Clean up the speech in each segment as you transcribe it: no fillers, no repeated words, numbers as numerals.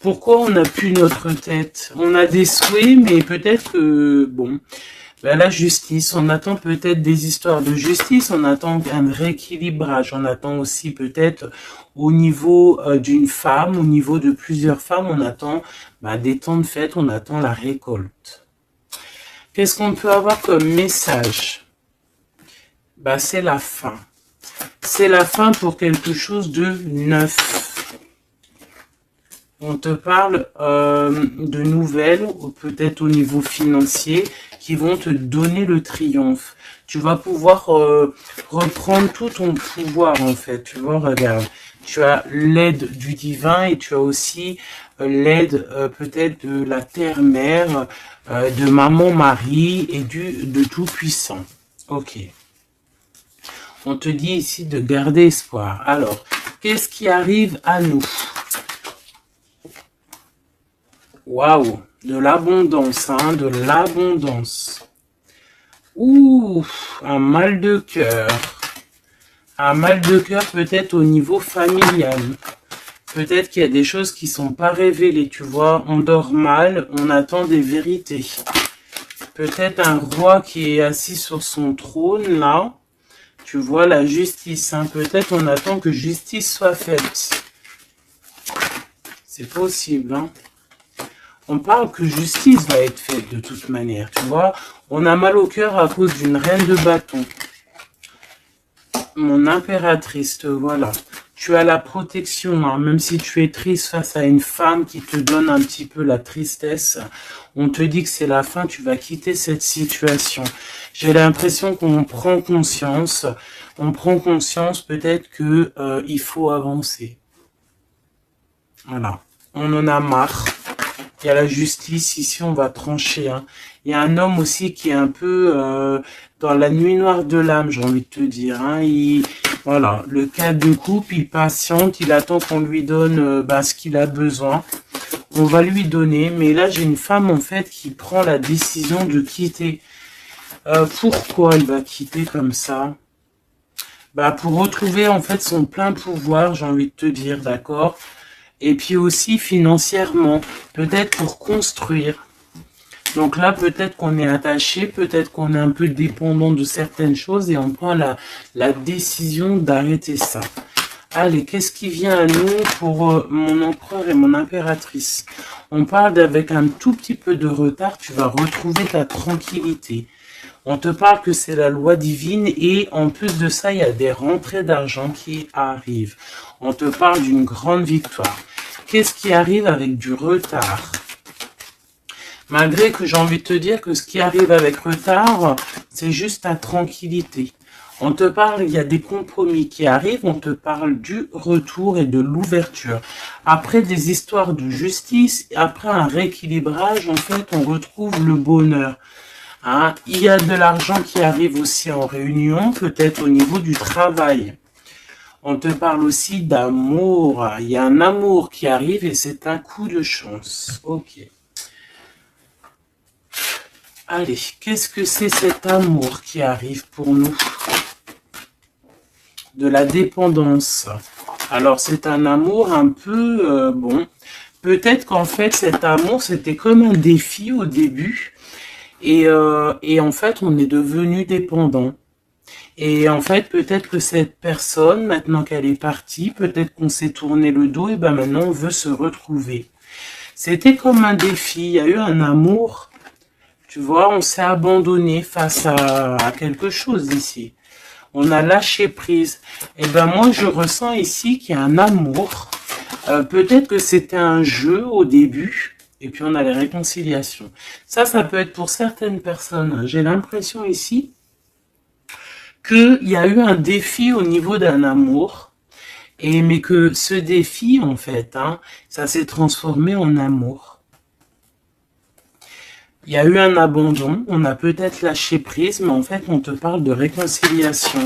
Pourquoi on n'a plus notre tête? On a des souhaits, mais peut-être que, bon, ben, la justice, on attend peut-être des histoires de justice, on attend un rééquilibrage, on attend aussi peut-être au niveau d'une femme, au niveau de plusieurs femmes, on attend ben, des temps de fête, on attend la récolte. Qu'est-ce qu'on peut avoir comme message? Ben, c'est la fin. C'est la fin pour quelque chose de neuf. On te parle de nouvelles, peut-être au niveau financier, qui vont te donner le triomphe. Tu vas pouvoir reprendre tout ton pouvoir, en fait. Tu vois, regarde. Tu as l'aide du divin et tu as aussi l'aide peut-être de la terre-mère, de maman-Marie et de Tout-Puissant. Ok. On te dit ici de garder espoir. Alors, qu'est-ce qui arrive à nous? Waouh, de l'abondance, hein, de l'abondance. Ouh, un mal de cœur. Un mal de cœur peut-être au niveau familial. Peut-être qu'il y a des choses qui ne sont pas révélées, tu vois. On dort mal, on attend des vérités. Peut-être un roi qui est assis sur son trône, là. Tu vois la justice, hein. Peut-être on attend que justice soit faite. C'est possible, hein. On parle que justice va être faite de toute manière, tu vois. On a mal au cœur à cause d'une reine de bâton. Mon impératrice, voilà. Tu as la protection, hein, même si tu es triste face à une femme qui te donne un petit peu la tristesse. On te dit que c'est la fin, tu vas quitter cette situation. J'ai l'impression qu'on prend conscience. On prend conscience peut-être que il faut avancer. Voilà. On en a marre. Il y a la justice, ici on va trancher. Hein. Il y a un homme aussi qui est un peu dans la nuit noire de l'âme, j'ai envie de te dire. Hein. Voilà, le cas de couple, il patiente, il attend qu'on lui donne ce qu'il a besoin. On va lui donner, mais là j'ai une femme en fait qui prend la décision de quitter. Pourquoi elle va quitter comme ça? Pour retrouver en fait son plein pouvoir, j'ai envie de te dire, d'accord? Et puis aussi financièrement, peut-être pour construire. Donc là, peut-être qu'on est attaché, peut-être qu'on est un peu dépendant de certaines choses et on prend la décision d'arrêter ça. Allez, qu'est-ce qui vient à nous pour mon empereur et mon impératrice? On parle d'avec un tout petit peu de retard, tu vas retrouver ta tranquillité. On te parle que c'est la loi divine et en plus de ça, il y a des rentrées d'argent qui arrivent. On te parle d'une grande victoire. Qu'est-ce qui arrive avec du retard? Malgré que j'ai envie de te dire que ce qui arrive avec retard, c'est juste ta tranquillité. On te parle, il y a des compromis qui arrivent, on te parle du retour et de l'ouverture. Après des histoires de justice, après un rééquilibrage, en fait, on retrouve le bonheur. Hein, il y a de l'argent qui arrive aussi en réunion, peut-être au niveau du travail. On te parle aussi d'amour. Il y a un amour qui arrive et c'est un coup de chance. Ok. Allez, qu'est-ce que c'est cet amour qui arrive pour nous? De la dépendance. Alors, c'est un amour un peu... bon, peut-être qu'en fait, cet amour, c'était comme un défi au début. Et en fait, on est devenu dépendant. Et en fait, peut-être que cette personne, maintenant qu'elle est partie, peut-être qu'on s'est tourné le dos, et maintenant on veut se retrouver. C'était comme un défi, il y a eu un amour, tu vois, on s'est abandonné face à quelque chose ici. On a lâché prise. Et moi, je ressens ici qu'il y a un amour. Peut-être que c'était un jeu au début, et puis on a les réconciliations. Ça peut être pour certaines personnes. J'ai l'impression ici qu'il y a eu un défi au niveau d'un amour, mais que ce défi, en fait, ça s'est transformé en amour. Il y a eu un abandon, on a peut-être lâché prise, mais en fait, on te parle de réconciliation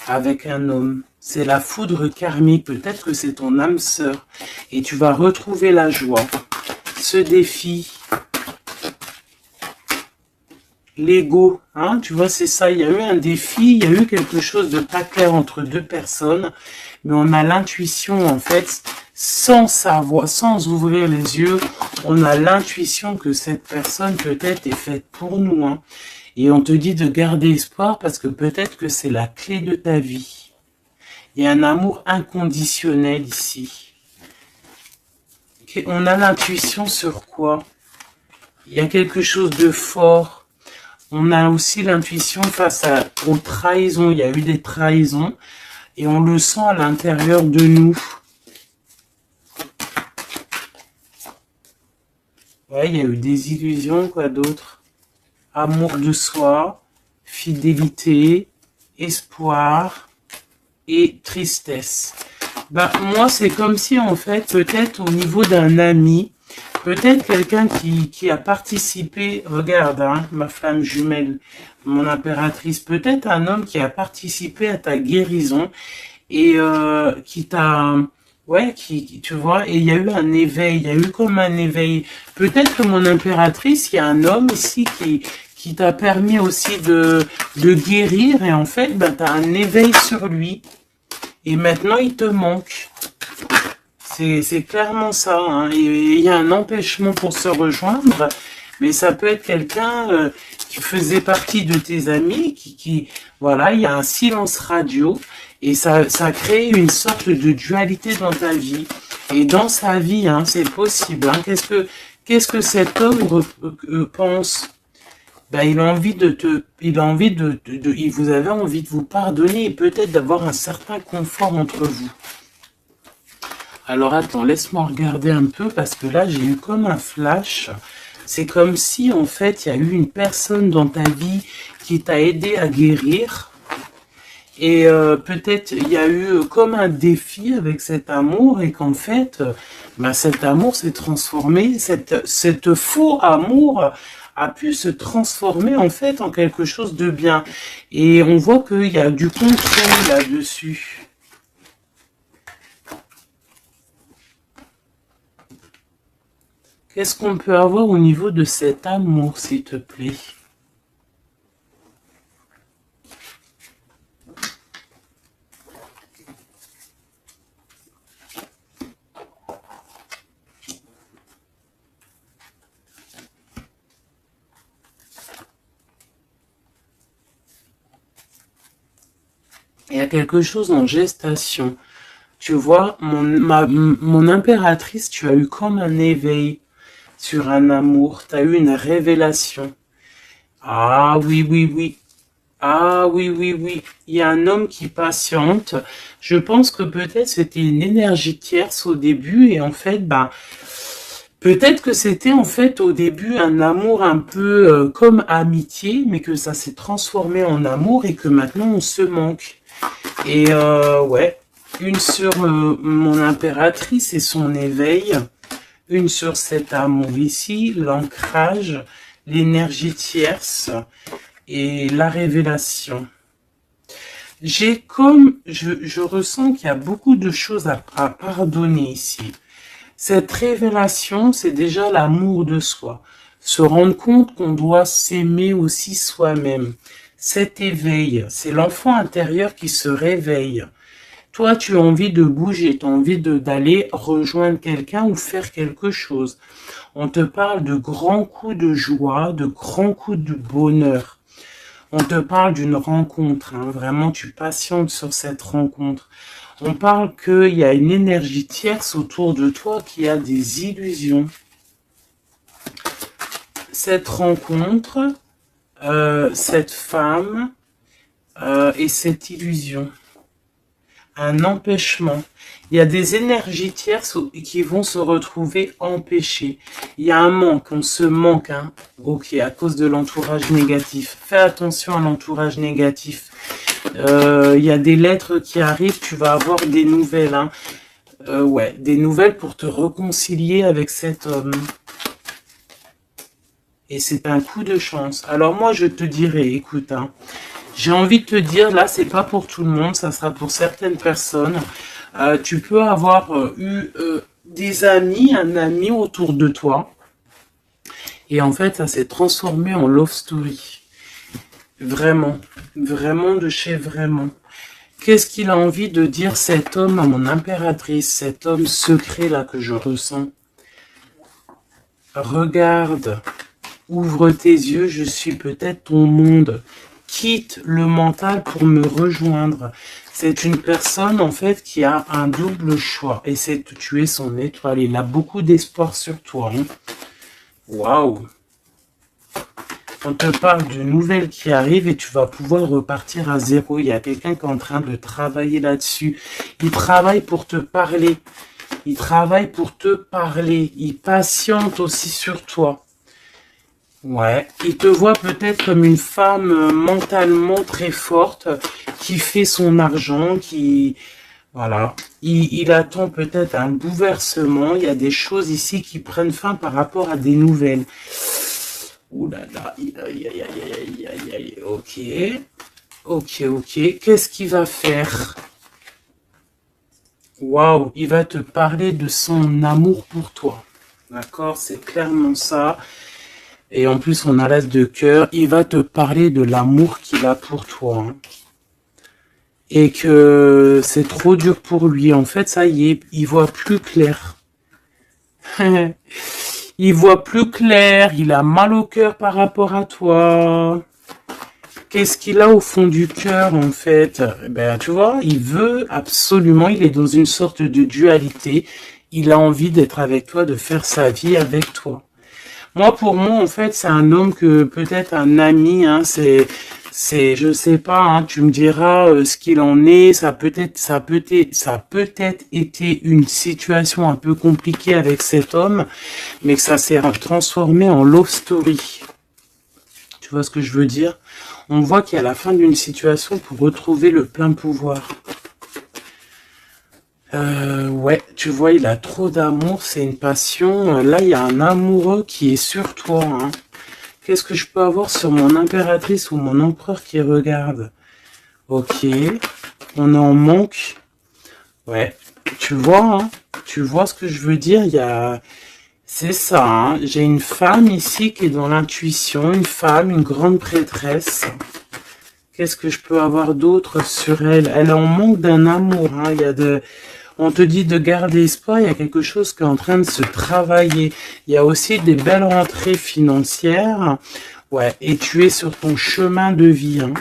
avec un homme. C'est la foudre karmique, peut-être que c'est ton âme sœur, et tu vas retrouver la joie. Ce défi, l'ego, tu vois, c'est ça, il y a eu un défi, il y a eu quelque chose de pas clair entre deux personnes, mais on a l'intuition, en fait, sans savoir, sans ouvrir les yeux, on a l'intuition que cette personne peut-être est faite pour nous, hein. Et on te dit de garder espoir parce que peut-être que c'est la clé de ta vie. Il y a un amour inconditionnel ici. On a l'intuition sur quoi? Il y a quelque chose de fort. On a aussi l'intuition face aux trahisons. Il y a eu des trahisons et on le sent à l'intérieur de nous. Ouais, il y a eu des illusions, quoi d'autre? Amour de soi, fidélité, espoir et tristesse. Ben, moi, c'est comme si, en fait, peut-être au niveau d'un ami, peut-être quelqu'un qui a participé, regarde, hein, ma flamme jumelle, mon impératrice, peut-être un homme qui a participé à ta guérison et qui t'a... Ouais, tu vois, et il y a eu un éveil, il y a eu comme un éveil. Peut-être que mon impératrice, il y a un homme ici qui t'a permis aussi de guérir, et en fait, ben, tu as un éveil sur lui. Et maintenant, il te manque. C'est clairement ça, hein. Et il y a un empêchement pour se rejoindre, mais ça peut être quelqu'un qui faisait partie de tes amis, voilà, il y a un silence radio, et ça crée une sorte de dualité dans ta vie. Et dans sa vie, hein, c'est possible. Hein. Qu'est-ce que cet homme pense? Ben, il a envie vous avez envie de vous pardonner et peut-être d'avoir un certain confort entre vous. Alors attends, laisse-moi regarder un peu parce que là j'ai eu comme un flash. C'est comme si en fait il y a eu une personne dans ta vie qui t'a aidé à guérir. Et peut-être il y a eu comme un défi avec cet amour et qu'en fait ben, cet amour s'est transformé, cette faux amour a pu se transformer en fait en quelque chose de bien. Et on voit qu'il y a du contrôle là-dessus. Qu'est-ce qu'on peut avoir au niveau de cet amour, s'il te plaît? Il y a quelque chose en gestation. Tu vois, mon impératrice, tu as eu comme un éveil sur un amour. Tu as eu une révélation. Ah oui, oui, oui. Ah oui, oui, oui. Il y a un homme qui patiente. Je pense que peut-être c'était une énergie tierce au début et en fait, ben, peut-être que c'était en fait au début un amour un peu comme amitié, mais que ça s'est transformé en amour et que maintenant on se manque. Et ouais, une sur mon impératrice et son éveil, une sur cet amour ici, l'ancrage, l'énergie tierce et la révélation. Je ressens qu'il y a beaucoup de choses à pardonner ici. Cette révélation, c'est déjà l'amour de soi. Se rendre compte qu'on doit s'aimer aussi soi-même. Cet éveil, c'est l'enfant intérieur qui se réveille. Toi, tu as envie de bouger, tu as envie d'aller rejoindre quelqu'un ou faire quelque chose. On te parle de grands coups de joie, de grands coups de bonheur. On te parle d'une rencontre, hein. Vraiment, tu patientes sur cette rencontre. On parle qu'il y a une énergie tierce autour de toi qui a des illusions. Cette rencontre, cette femme et cette illusion. Un empêchement. Il y a des énergies tierces qui vont se retrouver empêchées. Il y a un manque, on se manque, hein. Ok, à cause de l'entourage négatif. Fais attention à l'entourage négatif. Il y a des lettres qui arrivent, tu vas avoir des nouvelles, hein. Ouais, des nouvelles pour te réconcilier avec cet homme. Et c'est un coup de chance. Alors moi, je te dirais, écoute, hein, j'ai envie de te dire, là, c'est pas pour tout le monde, ça sera pour certaines personnes. Tu peux avoir eu des amis, un ami autour de toi. Et en fait, ça s'est transformé en love story. Vraiment. Vraiment de chez vraiment. Qu'est-ce qu'il a envie de dire cet homme à mon impératrice, cet homme secret là que je ressens? Regarde, ouvre tes yeux, je suis peut-être ton monde. Quitte le mental pour me rejoindre. C'est une personne en fait qui a un double choix. Essaie de tuer son étoile. Il a beaucoup d'espoir sur toi. Hein. Waouh! On te parle d'une nouvelle qui arrive et tu vas pouvoir repartir à zéro. Il y a quelqu'un qui est en train de travailler là-dessus. Il travaille pour te parler. Il travaille pour te parler. Il patiente aussi sur toi. Ouais. Il te voit peut-être comme une femme mentalement très forte qui fait son argent, qui... Voilà. Il attend peut-être un bouleversement. Il y a des choses ici qui prennent fin par rapport à des nouvelles. Ouh là là, aïe, aïe, aïe, aïe, aïe, ok. Ok, ok. Qu'est-ce qu'il va faire? Waouh, il va te parler de son amour pour toi. D'accord, c'est clairement ça. Et en plus, on a l'as de cœur. Il va te parler de l'amour qu'il a pour toi. Hein. Et que c'est trop dur pour lui. En fait, ça y est, il voit plus clair. Il voit plus clair, il a mal au cœur par rapport à toi. Qu'est-ce qu'il a au fond du cœur, en fait? Ben, tu vois, il veut absolument, il est dans une sorte de dualité. Il a envie d'être avec toi, de faire sa vie avec toi. Moi, pour moi, en fait, c'est un homme que peut-être un ami, hein, je sais pas, hein, tu me diras ce qu'il en est. Ça peut être été une situation un peu compliquée avec cet homme, mais que ça s'est transformé en love story. Tu vois ce que je veux dire? On voit qu'il y a la fin d'une situation pour retrouver le plein pouvoir. Ouais, tu vois, il a trop d'amour, c'est une passion. Là, il y a un amoureux qui est sur toi. Hein. Qu'est-ce que je peux avoir sur mon impératrice ou mon empereur qui regarde? Ok, on en manque. Ouais, tu vois, hein, tu vois ce que je veux dire? Il y a... C'est ça, hein. J'ai une femme ici qui est dans l'intuition, une femme, une grande prêtresse. Qu'est-ce que je peux avoir d'autre sur elle? Elle est en manque d'un amour, hein. Il y a de... On te dit de garder espoir, il y a quelque chose qui est en train de se travailler. Il y a aussi des belles rentrées financières. Ouais, et tu es sur ton chemin de vie. Hein.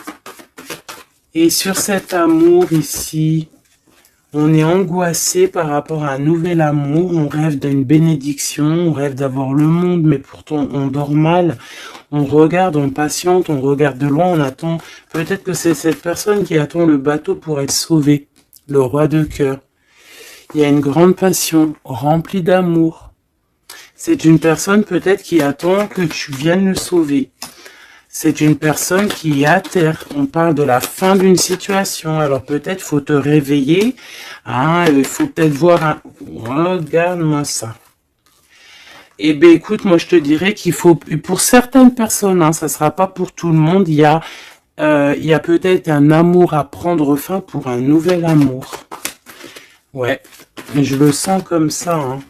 Et sur cet amour ici, on est angoissé par rapport à un nouvel amour. On rêve d'une bénédiction, on rêve d'avoir le monde, mais pourtant on dort mal. On regarde, on patiente, on regarde de loin, on attend. Peut-être que c'est cette personne qui attend le bateau pour être sauvée. Le roi de cœur. Il y a une grande passion, remplie d'amour. C'est une personne peut-être qui attend que tu viennes le sauver. C'est une personne qui est à terre. On parle de la fin d'une situation. Alors peut-être faut te réveiller. Hein, il faut peut-être voir un... Regarde-moi ça. Eh bien écoute, moi je te dirais qu'il faut... Pour certaines personnes, hein, ça ne sera pas pour tout le monde, il y a peut-être un amour à prendre fin pour un nouvel amour. Ouais, je le sens comme ça. Hein.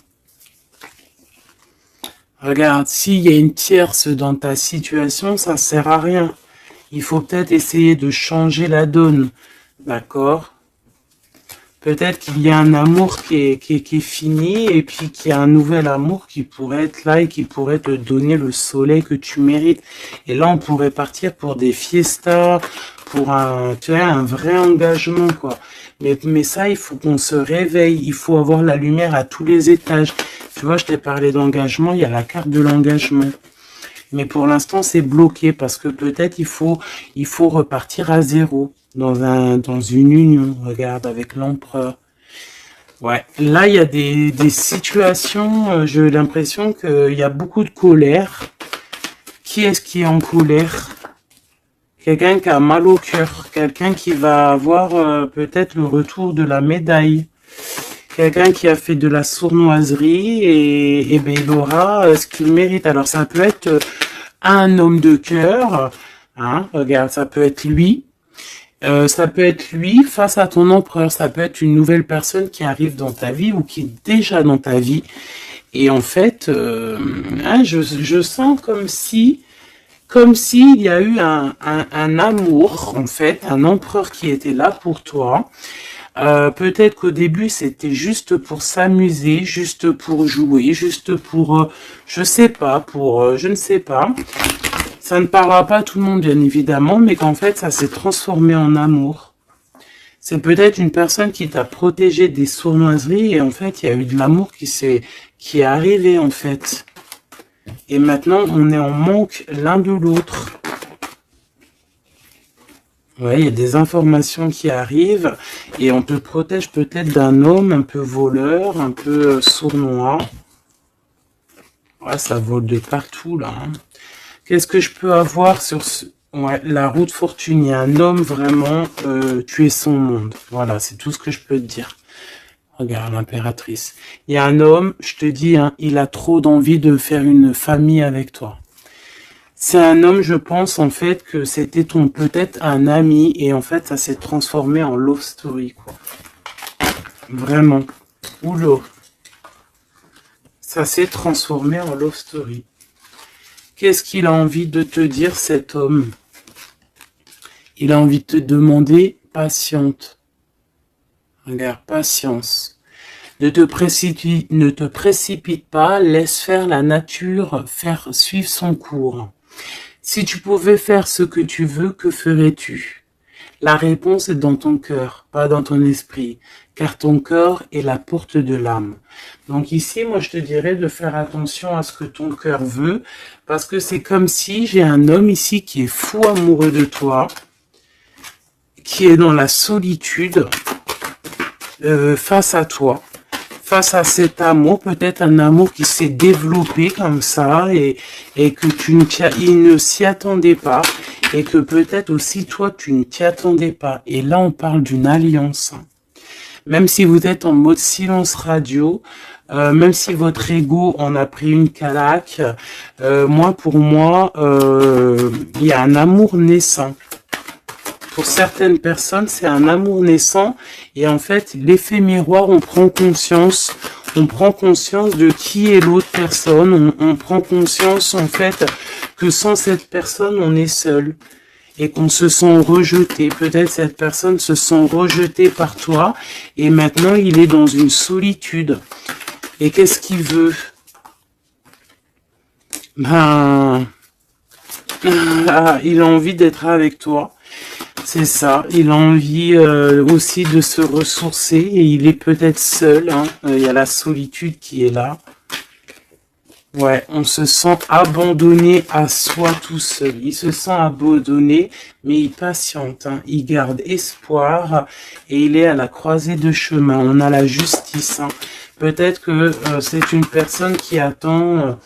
Regarde, s'il y a une tierce dans ta situation, ça sert à rien. Il faut peut-être essayer de changer la donne. D'accord? Peut-être qu'il y a un amour qui est fini et puis qu'il y a un nouvel amour qui pourrait être là et qui pourrait te donner le soleil que tu mérites. Et là, on pourrait partir pour des fiestas, pour un vrai engagement, quoi. Mais ça, il faut qu'on se réveille. Il faut avoir la lumière à tous les étages. Tu vois, je t'ai parlé d'engagement. Il y a la carte de l'engagement. Mais pour l'instant, c'est bloqué parce que peut-être il faut repartir à zéro dans une union. Regarde, avec l'empereur. Ouais. Là, il y a des situations. J'ai l'impression qu'il y a beaucoup de colère. Qui est-ce qui est en colère? Quelqu'un qui a mal au cœur, quelqu'un qui va avoir peut-être le retour de la médaille, quelqu'un qui a fait de la sournoiserie et ben, il aura ce qu'il mérite. Alors ça peut être un homme de cœur, hein, regarde, ça peut être lui face à ton empereur, ça peut être une nouvelle personne qui arrive dans ta vie ou qui est déjà dans ta vie. Et en fait, hein, je sens comme comme s'il y a eu un amour, en fait, un empereur qui était là pour toi. Peut-être qu'au début, c'était juste pour s'amuser, juste pour jouer, juste pour, je sais pas, pour, je ne sais pas. Ça ne parlera pas à tout le monde, bien évidemment, mais qu'en fait, ça s'est transformé en amour. C'est peut-être une personne qui t'a protégé des sournoiseries et en fait, il y a eu de l'amour qui est arrivé, en fait. Et maintenant, on est en manque l'un de l'autre. Ouais, il y a des informations qui arrivent et on te protège peut-être d'un homme un peu voleur, un peu sournois. Ouais, ça vole de partout, là. Hein. Qu'est-ce que je peux avoir sur la route fortune? Il y a un homme vraiment, tu es son monde. Voilà, c'est tout ce que je peux te dire. Regarde, l'impératrice. Il y a un homme, je te dis, hein, il a trop d'envie de faire une famille avec toi. C'est un homme, je pense, en fait, que c'était ton peut-être un ami, et en fait, ça s'est transformé en love story, quoi. Vraiment. Oula. Ça s'est transformé en love story. Qu'est-ce qu'il a envie de te dire, cet homme? Il a envie de te demander patiente. Regarde, patience. Ne te précipite pas, laisse faire la nature, faire suivre son cours. Si tu pouvais faire ce que tu veux, que ferais-tu? La réponse est dans ton cœur, pas dans ton esprit, car ton cœur est la porte de l'âme. Donc ici, moi, je te dirais de faire attention à ce que ton cœur veut, parce que c'est comme si j'ai un homme ici qui est fou amoureux de toi, qui est dans la solitude face à toi, face à cet amour, peut-être un amour qui s'est développé comme ça et que il ne s'y attendait pas et que peut-être aussi toi tu ne t'y attendais pas. Et là on parle d'une alliance. Même si vous êtes en mode silence radio, même si votre ego en a pris une calaque, pour moi, il y a un amour naissant. Pour certaines personnes, c'est un amour naissant et en fait, l'effet miroir, on prend conscience de qui est l'autre personne, on prend conscience en fait que sans cette personne, on est seul et qu'on se sent rejeté. Peut-être cette personne se sent rejetée par toi et maintenant, il est dans une solitude. Et qu'est-ce qu'il veut? Ben, il a envie d'être avec toi. C'est ça, il a envie aussi de se ressourcer et il est peut-être seul, hein. Il y a la solitude qui est là. Ouais, on se sent abandonné à soi tout seul. Il se sent abandonné, mais il patiente, hein. Il garde espoir et il est à la croisée de chemin. On a la justice. Hein. Peut-être que c'est une personne qui attend...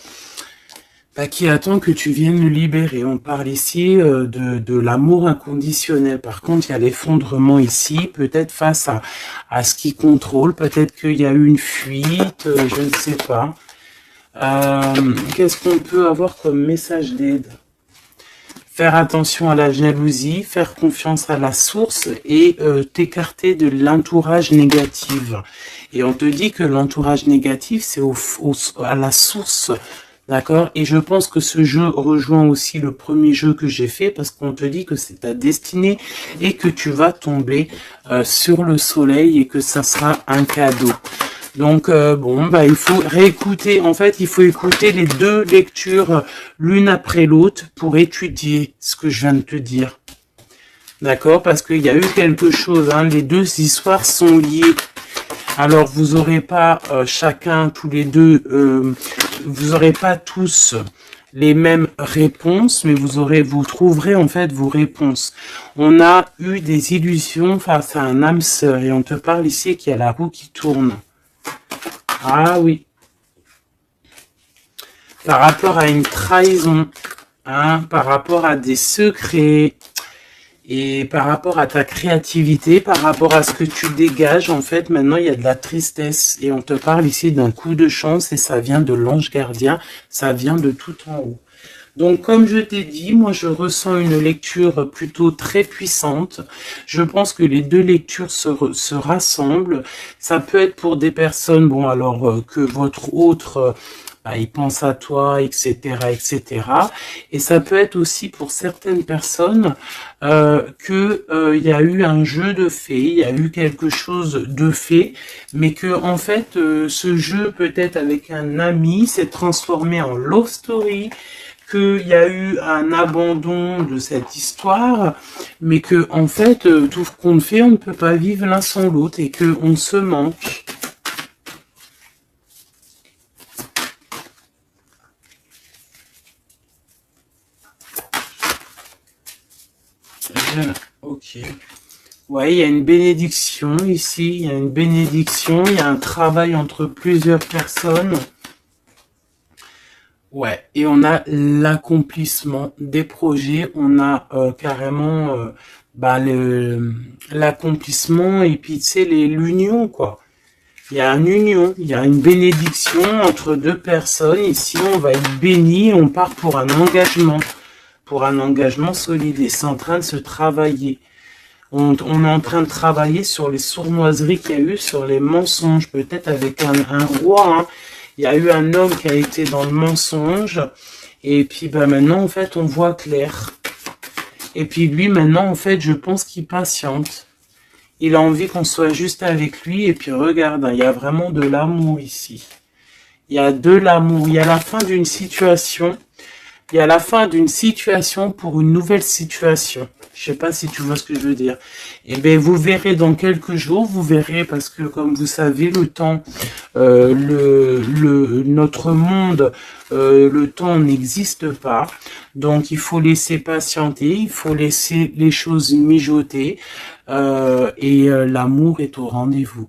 que tu viennes le libérer. On parle ici de l'amour inconditionnel. Par contre, il y a l'effondrement ici, peut-être face à ce qui contrôle. Peut-être qu'il y a eu une fuite, je ne sais pas. Qu'est-ce qu'on peut avoir comme message d'aide? Faire attention à la jalousie, faire confiance à la source et t'écarter de l'entourage négatif. Et on te dit que l'entourage négatif, c'est à la source. D'accord? Et je pense que ce jeu rejoint aussi le premier jeu que j'ai fait parce qu'on te dit que c'est ta destinée et que tu vas tomber sur le soleil et que ça sera un cadeau. Donc, il faut réécouter. En fait, il faut écouter les deux lectures l'une après l'autre pour étudier ce que je viens de te dire. D'accord? Parce qu'il y a eu quelque chose. Hein, les deux histoires sont liées. Alors, vous n'aurez pas chacun, tous les deux, vous n'aurez pas tous les mêmes réponses, mais vous trouverez en fait vos réponses. On a eu des illusions face à un âme sœur et on te parle ici qu'il y a la roue qui tourne. Ah oui. Par rapport à une trahison, hein, par rapport à des secrets, et par rapport à ta créativité, par rapport à ce que tu dégages, en fait, maintenant, il y a de la tristesse. Et on te parle ici d'un coup de chance et ça vient de l'ange gardien, ça vient de tout en haut. Donc, comme je t'ai dit, moi, je ressens une lecture plutôt très puissante. Je pense que les deux lectures se rassemblent. Ça peut être pour des personnes, que votre autre... il pense à toi, etc., etc. Et ça peut être aussi pour certaines personnes il y a eu un jeu de fait, il y a eu quelque chose de fait, mais que en fait ce jeu peut-être avec un ami s'est transformé en love story, qu'il y a eu un abandon de cette histoire, mais que en fait tout ce qu'on fait, on ne peut pas vivre l'un sans l'autre et que on se manque. Ok. Ouais, il y a une bénédiction ici, il y a une bénédiction, il y a un travail entre plusieurs personnes. Ouais, et on a l'accomplissement des projets, on a carrément l'accomplissement et puis tu sais l'union quoi. Il y a une union, il y a une bénédiction entre deux personnes. Ici, on va être béni, on part pour un engagement solide et c'est en train de se travailler. On est en train de travailler sur les sournoiseries qu'il y a eu, sur les mensonges, peut-être avec un roi. Hein. Il y a eu un homme qui a été dans le mensonge. Et puis maintenant, en fait, on voit clair. Et puis lui, maintenant, en fait, je pense qu'il patiente. Il a envie qu'on soit juste avec lui. Et puis regarde, hein, il y a vraiment de l'amour ici. Il y a de l'amour. Il y a la fin d'une situation. Il y a la fin d'une situation pour une nouvelle situation. Je sais pas si tu vois ce que je veux dire. Eh bien, vous verrez dans quelques jours, vous verrez, parce que comme vous savez, le temps, notre monde, le temps n'existe pas. Donc, il faut laisser patienter, il faut laisser les choses mijoter, et l'amour est au rendez-vous.